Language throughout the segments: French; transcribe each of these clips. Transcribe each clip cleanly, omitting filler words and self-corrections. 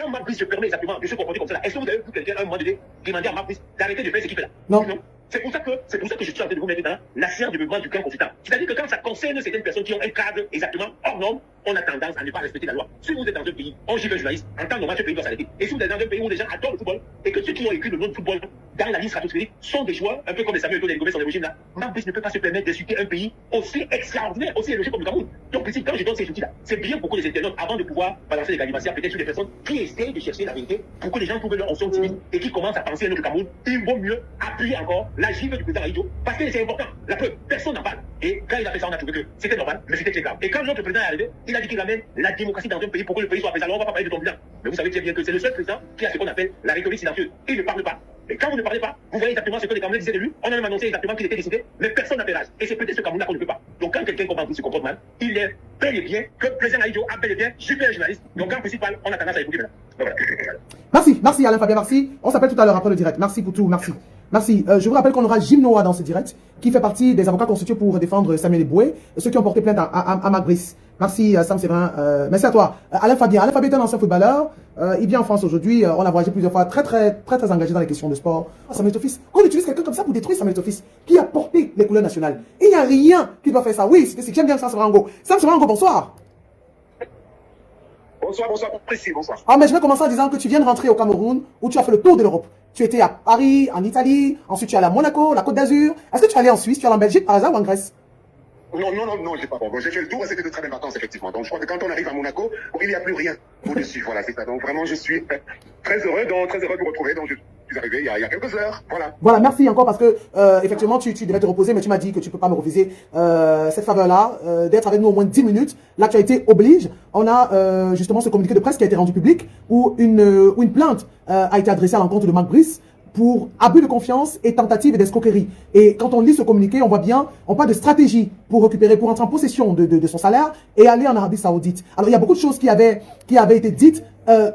quand Marc se permet exactement de se comporter comme ça, est-ce que vous avez vu quelqu'un à un moment donné demander à Marc d'arrêter de faire ce qu'il fait là? Non. C'est pour ça que je suis en train de vous mettre dans la science de mouvement du camp consultant. C'est-à-dire que quand ça concerne certaines personnes qui ont un cadre exactement hors norme, on a tendance à ne pas respecter la loi. Si vous êtes dans un pays, on gifle un journaliste, en temps normal, ce pays doit s'arrêter. Et si vous êtes dans un pays où les gens adorent le football, et que ceux qui ont écrit le nom de football dans la liste stratosphérique sont des joueurs, un peu comme les Samuel Eto'o, les Gomez, sont des régimes là, Marc ne peut pas se permettre d'insulter un pays aussi extraordinaire, aussi éloigé comme le Cameroun. Donc, ici, quand je donne ces outils-là, c'est bien pour que les internautes, avant de pouvoir balancer les galimacias, peut-être sur des personnes qui essayent de chercher la vérité, pour que les gens trouvent leur option timide et qui commencent à penser à notre Cameroun, il vaut mieux appuyer encore la gifle du président Aïdjo, parce que c'est important. La preuve, personne n'en parle. Et quand il a fait ça, on a trouvé que c'était normal, mais c'était très grave. Et quand notre président est arrivé, il a dit qu'il amène la démocratie dans un pays pour que le pays soit apaisé. Alors on va pas parler de ton bilan. Mais vous savez très bien que c'est le seul président qui a ce qu'on appelle la rhétorique silencieuse. Il ne parle pas. Et quand vous ne parlez pas, vous voyez exactement ce que les Camerounais disaient de lui. On a même annoncé exactement qu'il était décidé, mais personne n'a fait rage. Et c'est peut-être ce Cameroun qu'on ne peut pas. Donc quand quelqu'un comme se comporte mal, il est bel et bien que le président Aïdjo a bel et bien jugé un journaliste. Donc en principal, on a tendance à écouter maintenant. Voilà. Merci Alain Fabien, merci. On s'appelle tout à l'heure après le direct. Merci pour tout, merci. Merci. Je vous rappelle qu'on aura Jim Noah dans ce direct, qui fait partie des avocats constitués pour défendre Samuel Eboué, ceux qui ont porté plainte à Marc Brice. Merci Sam Séverin. Merci à toi. Alain Fabien. Alain Fabien est un ancien footballeur. Il vient en France aujourd'hui. On l'a voyagé plusieurs fois. Très engagé dans les questions de sport. Samuel Eto'o, on utilise quelqu'un comme ça pour détruire Samuel Eto'o, qui a porté les couleurs nationales. Il n'y a rien qui doit faire ça. Oui, j'aime bien Sam Séverin. Sam Séverin, bonsoir. Bonsoir, précis, bonsoir. Ah, mais je vais commencer en disant que tu viens de rentrer au Cameroun, où tu as fait le tour de l'Europe. Tu étais à Paris, en Italie, ensuite tu es allé à Monaco, la Côte d'Azur. Est-ce que tu es allé en Suisse, tu es allé en Belgique par hasard ou en Grèce? Non, j'ai pas bon. J'ai fait le tour et c'était de très belles vacances, effectivement. Donc je crois que quand on arrive à Monaco, il n'y a plus rien au-dessus. Voilà, c'est ça. Donc vraiment, je suis très heureux de vous retrouver. Donc je suis arrivé il y a quelques heures. Voilà. Voilà, merci encore parce que effectivement, tu devais te reposer, mais tu m'as dit que tu peux pas me refuser cette faveur-là, d'être avec nous au moins 10 minutes. L'actualité oblige. On a justement ce communiqué de presse qui a été rendu public où une plainte a été adressée à l'encontre de Marc Brice pour abus de confiance et tentative d'escroquerie. Et quand on lit ce communiqué, on voit bien, on parle de stratégie pour récupérer, pour entrer en possession de son salaire et aller en Arabie Saoudite. Alors, il y a beaucoup de choses qui avaient été dites.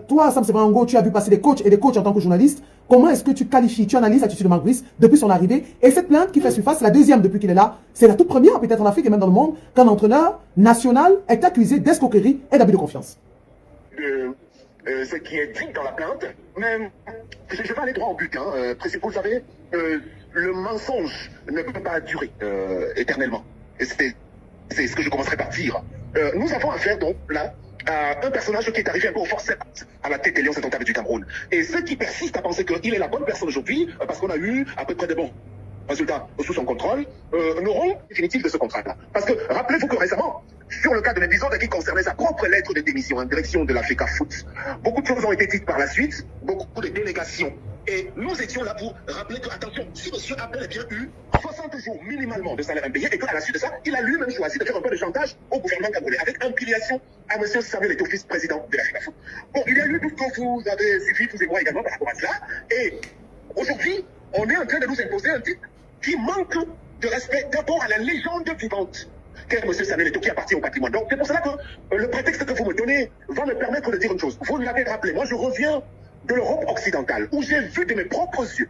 Toi, Sam Séverin, tu as vu passer des coachs et des coachs en tant que journaliste. Comment est-ce que tu qualifies, tu analyses l'attitude de Marc Brice depuis son arrivée? Et cette plainte qui fait surface, c'est la deuxième depuis qu'il est là. C'est la toute première, peut-être en Afrique et même dans le monde, qu'un entraîneur national est accusé d'escroquerie et d'abus de confiance. Ce qui est dit dans la plainte, mais je vais aller droit au but. Vous savez, le mensonge ne peut pas durer éternellement. Et c'est ce que je commencerai par dire. Nous avons affaire donc là à un personnage qui est arrivé un peu au forceps à la tête des Lions indomptables du Cameroun. Et ceux qui persistent à penser qu'il est la bonne personne aujourd'hui, parce qu'on a eu à peu près de bons résultats sous son contrôle, n'auront définitif de ce contrat-là. Parce que rappelez-vous que récemment, sur le cas de l'épisode qui concernait sa propre lettre de démission en direction de l'Africa Foot, beaucoup de choses ont été dites par la suite, beaucoup de délégations. Et nous étions là pour rappeler que, attention, si monsieur a bel et bien eu 60 jours minimalement de salaire impayé et qu'à la suite de ça, il a lui-même choisi de faire un peu de chantage au gouvernement camerounais avec impiliation à monsieur Samuel Eto'o, président de l'Africa Foot. Bon, il y a eu tout ce que vous avez suivi, vous et moi également, par rapport à cela. Et aujourd'hui, on est en train de nous imposer un titre qui manque de respect d'abord à la légende vivante qu'est M. Samuel Eto'o qui appartient au patrimoine. Donc c'est pour cela que le prétexte que vous me donnez va me permettre de dire une chose. Vous l'avez rappelé, moi je reviens de l'Europe occidentale où j'ai vu de mes propres yeux,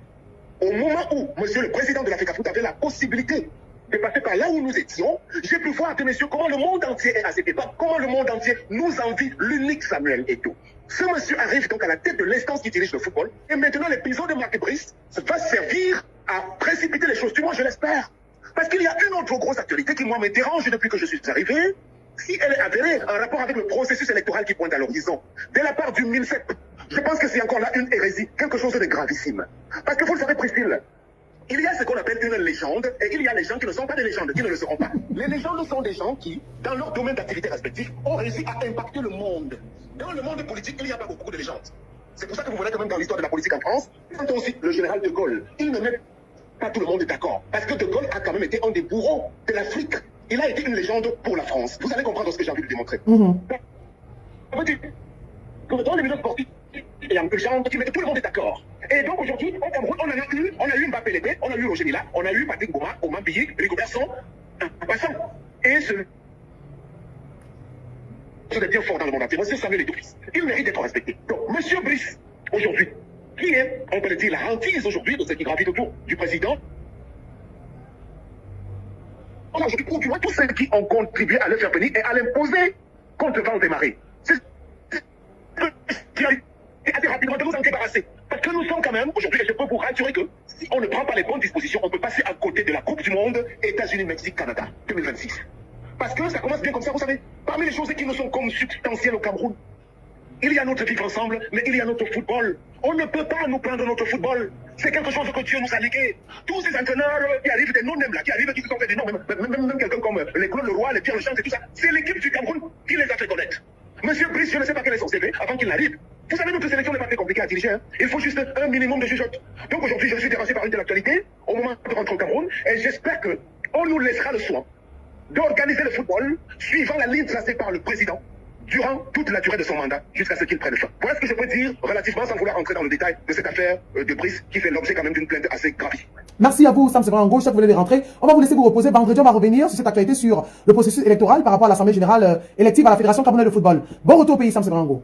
au moment où M. le président de l'Africa Foot avait la possibilité de passer par là où nous étions, j'ai pu voir de messieurs comment le monde entier est à cette époque, comment le monde entier nous envie l'unique Samuel Eto'o. Ce monsieur arrive donc à la tête de l'instance qui dirige le football et maintenant l'épisode de Marc Brice va servir à précipiter les choses. Du moins je l'espère. Parce qu'il y a une autre grosse actualité qui, moi, me dérange depuis que je suis arrivé. Si elle est avérée en rapport avec le processus électoral qui pointe à l'horizon, de la part du MINSEP, je pense que c'est encore là une hérésie, quelque chose de gravissime. Parce que vous le savez, Priscille, il y a ce qu'on appelle une légende, et il y a les gens qui ne sont pas des légendes, qui ne le seront pas. Les légendes sont des gens qui, dans leur domaine d'activité respectif, ont réussi à impacter le monde. Dans le monde politique, il n'y a pas beaucoup de légendes. C'est pour ça que vous voyez quand même dans l'histoire de la politique en France, quand on cite le général de Gaulle, il ne met pas tout le monde est d'accord. Parce que De Gaulle a quand même été un des bourreaux de l'Afrique. Il a été une légende pour la France. Vous allez comprendre ce que j'ai envie de démontrer. Ça veut dire que dans les milieux sportifs, il y a une légende qui met tout le monde est d'accord. Et donc aujourd'hui, au Cameroun, on a eu Mbappé Lépé, on a eu Roger Mila, on a eu Patrick Bouma, Oman Billy, Rigo Berson, en passant. Et ce est bien fort dans le monde entier. Monsieur Samuel Eto'o, il mérite d'être respecté. Donc, Monsieur Brice, aujourd'hui, qui est, on peut le dire, la hantise aujourd'hui de ce qui gravite autour du président. On a aujourd'hui pour du moins tous ceux qui ont contribué à le faire venir et à l'imposer contre vent des marées. C'est ce qui a pour vous rassurer que si on ne prend pas les bonnes dispositions, on peut passer à côté de la Coupe du Monde États-Unis, Mexique, Canada 2026. Parce que ça commence bien comme ça, vous savez. Parmi les choses qui nous sont comme substantielles au Cameroun, il y a notre vivre ensemble, mais il y a notre football. On ne peut pas nous prendre notre football. C'est quelque chose que Dieu nous a légué. Tous ces entraîneurs qui arrivent, des non-nèmes là, qui arrivent, qui se sont fait des noms, même quelqu'un comme les Claude Leroy, les Pierre Lechamp et tout ça, c'est l'équipe du Cameroun qui les a fait connaître. Monsieur Brice, je ne sais pas quel est son CV avant qu'il n'arrive. Vous savez, notre sélection n'est pas très compliquée à diriger. Hein. Il faut juste un minimum de jugeote. Donc aujourd'hui, je suis déraché par une de l'actualité au moment de rentrer au Cameroun et j'espère qu'on nous laissera le soin d'organiser le football suivant la ligne tracée par le président durant toute la durée de son mandat, jusqu'à ce qu'il prenne fin. Voilà ce que je peux dire relativement, sans vouloir entrer dans le détail de cette affaire de Brice, qui fait l'objet quand même d'une plainte assez grave. Merci à vous, Sam Severin. Je sais que vous voulez rentrer. On va vous laisser vous reposer. Vendredi, on va revenir sur cette actualité sur le processus électoral par rapport à l'Assemblée générale élective à la Fédération camerounaise de football. Bon retour au pays, Sam Severin.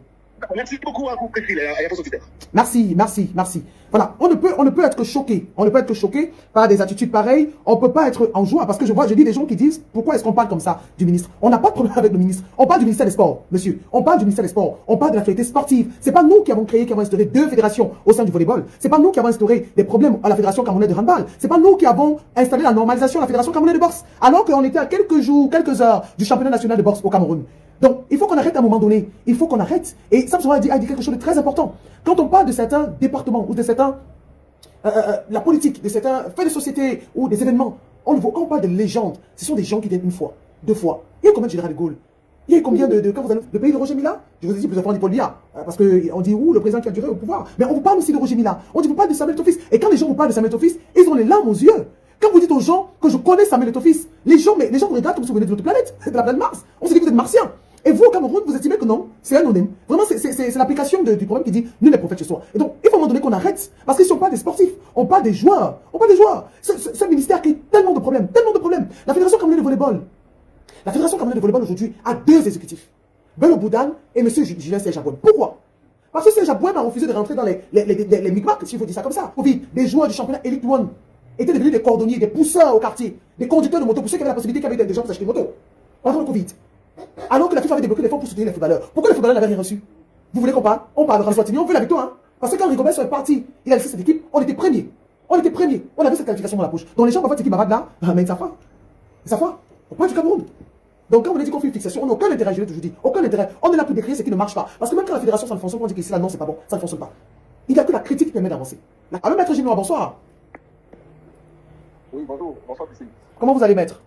Merci beaucoup à vous, Préfil, et à vos auditeurs. Merci, merci, merci. Voilà, on ne peut être choqué. On ne peut être choqué par des attitudes pareilles. On ne peut pas être en joie parce que je dis des gens qui disent pourquoi est-ce qu'on parle comme ça du ministre. On n'a pas de problème avec le ministre. On parle du ministère des Sports, monsieur. On parle du ministère des Sports. On parle de l'actualité sportive. C'est pas nous qui avons créé, qui avons instauré 2 fédérations au sein du volleyball. C'est pas nous qui avons instauré des problèmes à la Fédération camerounaise de handball. C'est pas nous qui avons installé la normalisation à la Fédération camerounaise de boxe. Alors qu'on était à quelques jours, quelques heures du championnat national de boxe au Cameroun. Donc, il faut qu'on arrête à un moment donné. Il faut qu'on arrête. Et Sam Severin a dit quelque chose de très important. Quand on parle de certains départements ou de certains... la politique, de certains faits de société ou des événements, quand on parle de légendes, ce sont des gens qui viennent une fois, 2 fois. Il y a combien de général de Gaulle? Il y a combien quand vous allez le pays de Roger Mila? Je vous ai dit plusieurs fois, on dit Paul Biya. Parce qu'on dit, le président qui a duré au pouvoir. Mais on vous parle aussi de Roger Mila. On dit, vous parlez de Samuel Eto'o-Fils. Et quand les gens vous parlent de Samuel Eto'o-Fils, ils ont les larmes aux yeux. Quand vous dites aux gens que je connais Samuel Eto'o-Fils, les gens vous regardent comme si vous venez de notre planète, de la planète Mars. On se dit que vous êtes martien. Et vous, au Cameroun, vous estimez que non, c'est anonyme. Vraiment, c'est l'application du problème qui dit nul n'est prophète chez soi. Et donc, il faut à un moment donné qu'on arrête. Parce qu'ils ne sont pas des sportifs. On parle des joueurs. On parle des joueurs. Ce ministère crée tellement de problèmes. Tellement de problèmes. La Fédération camerounaise de volleyball. La Fédération camerounaise de volleyball aujourd'hui a 2 exécutifs. Bello Boudane et M. Julien Serge Abouem. Pourquoi? Parce que Serge Abouem a refusé de rentrer dans les micmacs, s'il faut dire ça comme ça. Covid, des joueurs du championnat Elite One étaient devenus des cordonniers, des pousseurs au quartier, des conducteurs de moto, pour ceux qui avaient la possibilité, qui avaient des gens pour s'acheter des motos. Pendant le Covid. Alors que la FIFA avait débloqué des fonds pour soutenir les footballeurs. Pourquoi les footballeurs n'avaient rien reçu? Vous voulez qu'on parle? On parle de François Tignon, on veut la victoire. Hein? Parce que quand Rigobert est parti, il a laissé cette équipe, on était premiers. On était premiers. On avait cette qualification dans la poche. Donc les gens voient cette équipe bavade là, mais ça fait. Ça fait. On parle du Cameroun. Donc quand on a dit qu'on fait une fixation, on n'a aucun intérêt, je l'ai toujours dit. Aucun intérêt. On est là pour décrire ce qui ne marche pas. Parce que même quand la fédération ça ne fonctionne pas, on dit que ici là non, c'est pas bon, ça ne fonctionne pas. Il n'y a que la critique qui permet d'avancer. Alors maître Ginois, bonsoir. Oui, bonjour. Bonsoir, Priscille. Comment vous allez, maître?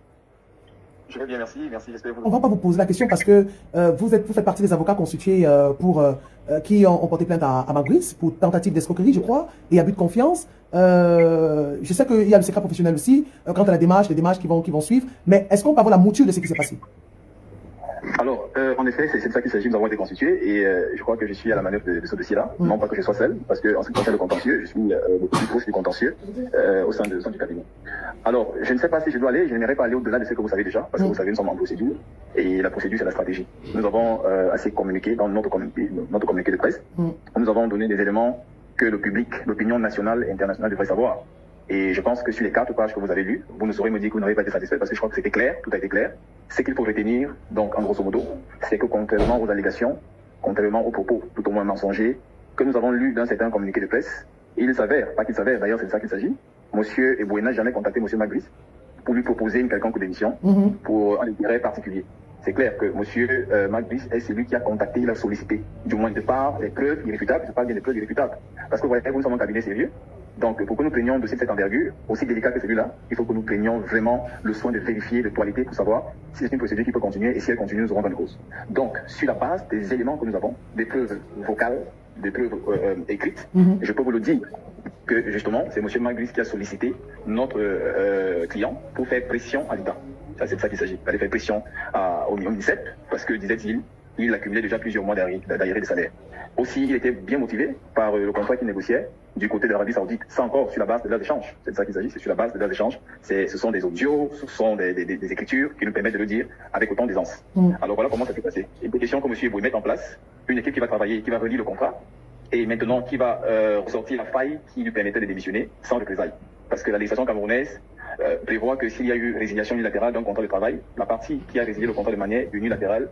Je vais bien, merci. Merci, j'espère vous. On ne va pas vous poser la question parce que vous faites partie des avocats constitués qui ont porté plainte à Magris pour tentative d'escroquerie, je crois, et abus de confiance. Je sais qu'il y a le secret professionnel aussi, quant à la démarche, les démarches qui vont suivre. Mais est-ce qu'on peut avoir la mouture de ce qui s'est passé? Alors, en effet, c'est de ça qu'il s'agit. Nous avons été constitués et je crois que je suis à la manœuvre de ce dossier-là. Non pas que je sois seul, parce que en ce qui concerne le contentieux, je suis le plus proche du contentieux au sein du cabinet. Alors, je ne sais pas si je dois aller, je n'aimerais pas aller au-delà de ce que vous savez déjà, parce que vous savez, nous sommes en procédure et la procédure, c'est la stratégie. Nous avons assez communiqué dans notre communiqué de presse. Nous avons donné des éléments que le public, l'opinion nationale et internationale devrait savoir. Et je pense que sur les 4 pages que vous avez lues, vous ne saurez me dire que vous n'avez pas été satisfait parce que je crois que c'était clair, tout a été clair. Ce qu'il faut retenir, donc en grosso modo, c'est que contrairement aux allégations, contrairement aux propos tout au moins mensongers que nous avons lus dans certains communiqués de presse, il s'avère, pas qu'il s'avère, d'ailleurs c'est de ça qu'il s'agit, Monsieur Eboué n'a jamais contacté Monsieur Magris pour lui proposer une quelconque démission pour un intérêt particulier. C'est clair que Monsieur Magris est celui qui a contacté, il a sollicité, du moins de par les preuves irréfutables, je parle bien des preuves irréfutables. Parce que vous voyez, nous sommes un cabinet sérieux. Donc, pour que nous prenions un dossier de cette envergure, aussi délicat que celui-là, il faut que nous prenions vraiment le soin de vérifier, de toiletter pour savoir si c'est une procédure qui peut continuer et si elle continue, nous aurons gain de cause. Donc, sur la base des éléments que nous avons, des preuves vocales, des preuves écrites, je peux vous le dire que justement, c'est M. Magris qui a sollicité notre client pour faire pression à l'État. Ça, c'est de ça qu'il s'agit. Il fallait faire pression au MINICEP parce que, disait-il, il accumulait déjà plusieurs mois d'arriérés de salaire. Aussi, il était bien motivé par le contrat qu'il négociait du côté de l'Arabie Saoudite. C'est encore sur la base de l'heure d'échange. C'est de ça qu'il s'agit, c'est sur la base de l'heure d'échange. Ce sont des audios, ce sont des écritures qui nous permettent de le dire avec autant d'aisance. Alors voilà comment ça s'est passé. Il est question que M. Eboué mette en place une équipe qui va travailler, qui va relire le contrat et maintenant qui va ressortir la faille qui lui permettait de démissionner sans représailles. Parce que la législation camerounaise prévoit que s'il y a eu résiliation unilatérale d'un contrat de travail, la partie qui a résilié le contrat de manière unilatérale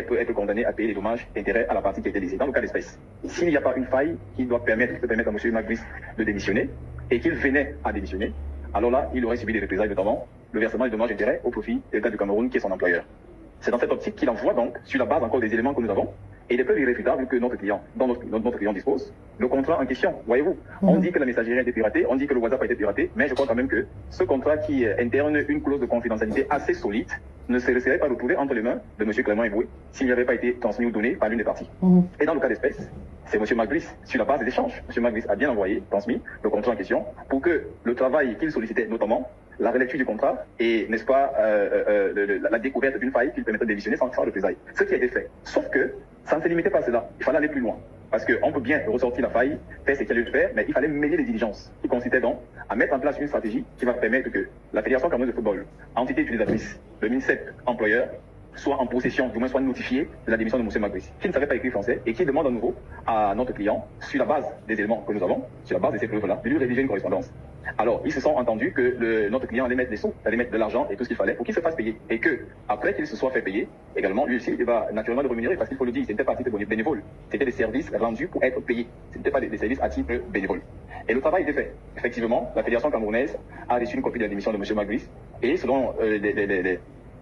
peut être condamnée à payer les dommages et intérêts à la partie qui a été lésée. Dans le cas d'espèce, s'il n'y a pas une faille qui peut permettre à M. Magris de démissionner et qu'il venait à démissionner, alors là, il aurait subi des représailles, notamment le versement des dommages et intérêts au profit de l'État du Cameroun qui est son employeur. C'est dans cette optique qu'il envoie donc, sur la base encore des éléments que nous avons, et des preuves irréfutables que notre client, dont notre client dispose, le contrat en question. Voyez-vous, on dit que la messagerie a été piratée, on dit que le WhatsApp a été piraté, mais je crois quand même que ce contrat qui interne une clause de confidentialité assez solide ne se serait pas retrouvé entre les mains de M. Clément Eboué s'il n'y avait pas été transmis ou donné par l'une des parties. Et dans le cas d'espèce, c'est M. Magris, sur la base des échanges. M. Magris a bien envoyé, transmis le contrat en question pour que le travail qu'il sollicitait, notamment la relecture du contrat et, n'est-ce pas, la découverte d'une faille qui permettrait de démissionner sans représailles. Ce qui a été fait. Sauf que ça ne se limitait pas à cela. Il fallait aller plus loin. Parce qu'on peut bien ressortir la faille, faire ce qu'il y a lieu de faire, mais il fallait mêler les diligences, qui consistait donc à mettre en place une stratégie qui va permettre que la Fédération camerounaise de football, entité utilisatrice, le MINSEP employeur, soit en possession, du moins soit notifié de la démission de M. Magris, qui ne savait pas écrire français et qui demande à nouveau à notre client, sur la base des éléments que nous avons, sur la base de ces preuves-là, de lui rédiger une correspondance. Alors, ils se sont entendus que notre client allait mettre des sous, allait mettre de l'argent et tout ce qu'il fallait pour qu'il se fasse payer. Et que, après qu'il se soit fait payer, également, lui aussi, il va naturellement le rémunérer parce qu'il faut le dire, ce n'était pas à titre bénévole. C'était des services rendus pour être payés. Ce n'était pas des services à titre bénévole. Et le travail était fait. Effectivement, la Fédération camerounaise a reçu une copie de la démission de M. Magris et selon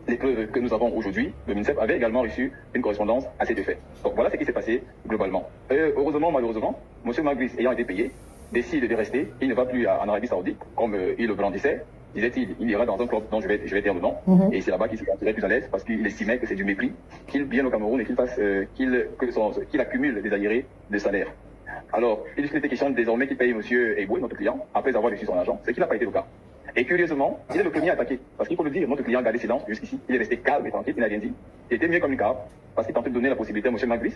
les preuves que nous avons aujourd'hui, le MINSEP avait également reçu une correspondance à cet effet. Donc voilà ce qui s'est passé globalement. Heureusement, malheureusement, M. Magris ayant été payé, décide de rester, il ne va plus en Arabie Saoudite, comme il le brandissait, disait-il, il ira dans un club dont je vais taire le nom, et c'est là-bas qu'il se sentirait plus à l'aise, parce qu'il estimait que c'est du mépris, qu'il vienne au Cameroun et qu'il accumule des arriérés de salaire. Alors, il était question désormais qu'il paye M. Eboué, notre client, après avoir reçu son argent, ce qui n'a pas été le cas. Et curieusement, il est le premier à attaquer, parce qu'il faut le dire, notre client a gardé silence jusqu'ici, il est resté calme et tranquille, il n'a rien dit, il était mieux communicable, parce qu'il tentait de donner la possibilité à M. Magris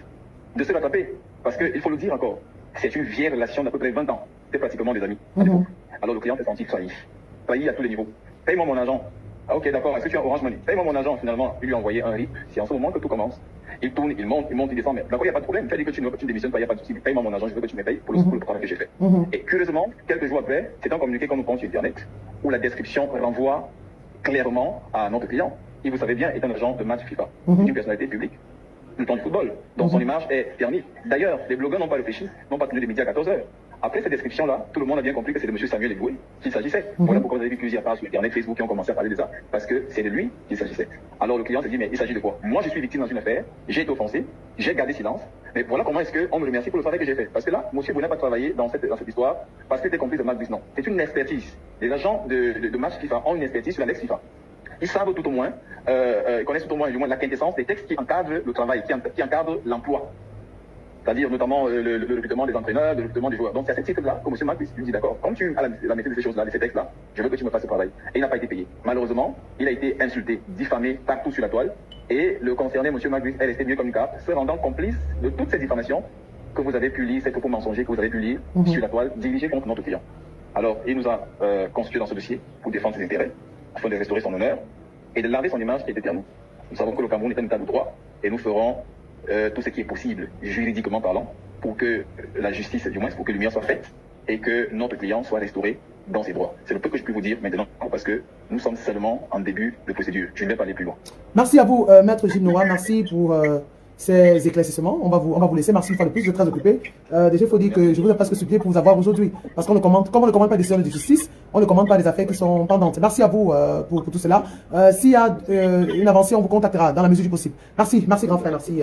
de se rattraper, parce qu'il faut le dire encore, c'est une vieille relation d'à peu près 20 ans. C'est pratiquement des amis. Alors le client s'est senti trahi. Trahi à tous les niveaux. Paye-moi mon argent. Ah ok, d'accord. Est-ce que tu as Orange Money? Paye-moi mon argent. Finalement, il lui a envoyé un RIP. C'est en ce moment que tout commence. Il tourne, il monte, il descend. Mais d'accord, il n'y a pas de problème. Tu as dit que tu ne démissionnes pas, il n'y a pas de souci. Paye-moi mon argent, je veux que tu me payes pour le travail que j'ai fait. Et curieusement, quelques jours après, c'est un communiqué qu'on nous prend sur Internet où la description renvoie clairement à notre client. Il, vous savez bien, est un agent de match FIFA. Une personnalité publique. Le temps du football, dont son image est ternie. D'ailleurs, les blogueurs n'ont pas réfléchi, n'ont pas tenu des médias à 14h. Après cette description-là, tout le monde a bien compris que c'est de M. Samuel Eboué qu'il s'agissait. Voilà pourquoi vous avez vu plusieurs pages sur Internet, Facebook qui ont commencé à parler de ça, parce que c'est de lui qu'il s'agissait. Alors le client s'est dit, mais il s'agit de quoi? Moi, je suis victime dans une affaire, j'ai été offensé, j'ai gardé silence, mais voilà comment est-ce qu'on me remercie pour le travail que j'ai fait. Parce que là, M. Eboué n'a pas travaillé dans cette histoire, parce qu'il était complice de Magris, non. C'est une expertise. Les agents de match FIFA ont une expertise sur la Lex FIFA. Ils savent tout au moins, ils connaissent tout au moins, du moins la quintessence des textes qui encadrent le travail, qui encadrent l'emploi. C'est-à-dire notamment le recrutement des entraîneurs, le recrutement des joueurs. Donc c'est à ce titre-là que M. Magris lui dit d'accord, comme tu as la maîtrise de ces choses-là, de ces textes-là, je veux que tu me fasses ce travail. Et il n'a pas été payé. Malheureusement, il a été insulté, diffamé partout sur la toile, et le concerné, M. Magris, est resté mieux communicable, se rendant complice de toutes ces diffamations que vous avez pu lire, ces propos mensongers que vous avez pu lire sur la toile, dirigés contre notre client. Alors, il nous a constitué dans ce dossier pour défendre ses intérêts, afin de restaurer son honneur et de laver son image qui était ternie. Nous savons que le Cameroun est un état de droit et nous ferons tout ce qui est possible, juridiquement parlant, pour que la justice, du moins, pour que lumière soit faite et que notre client soit restauré dans ses droits. C'est le peu que je peux vous dire maintenant parce que nous sommes seulement en début de procédure. Je ne vais pas aller plus loin. Merci à vous, Maître Gilles Noah. Merci pour ces éclaircissements. On va vous laisser. Merci une fois de plus. Je suis très occupé. Déjà, il faut dire que je vous ai presque supplié pour vous avoir aujourd'hui. Parce qu'on ne commente, comme on ne commande pas des décisions de justice, on ne commande pas des affaires qui sont pendantes. Merci à vous pour tout cela. S'il y a une avancée, on vous contactera dans la mesure du possible. Merci grand frère. Merci.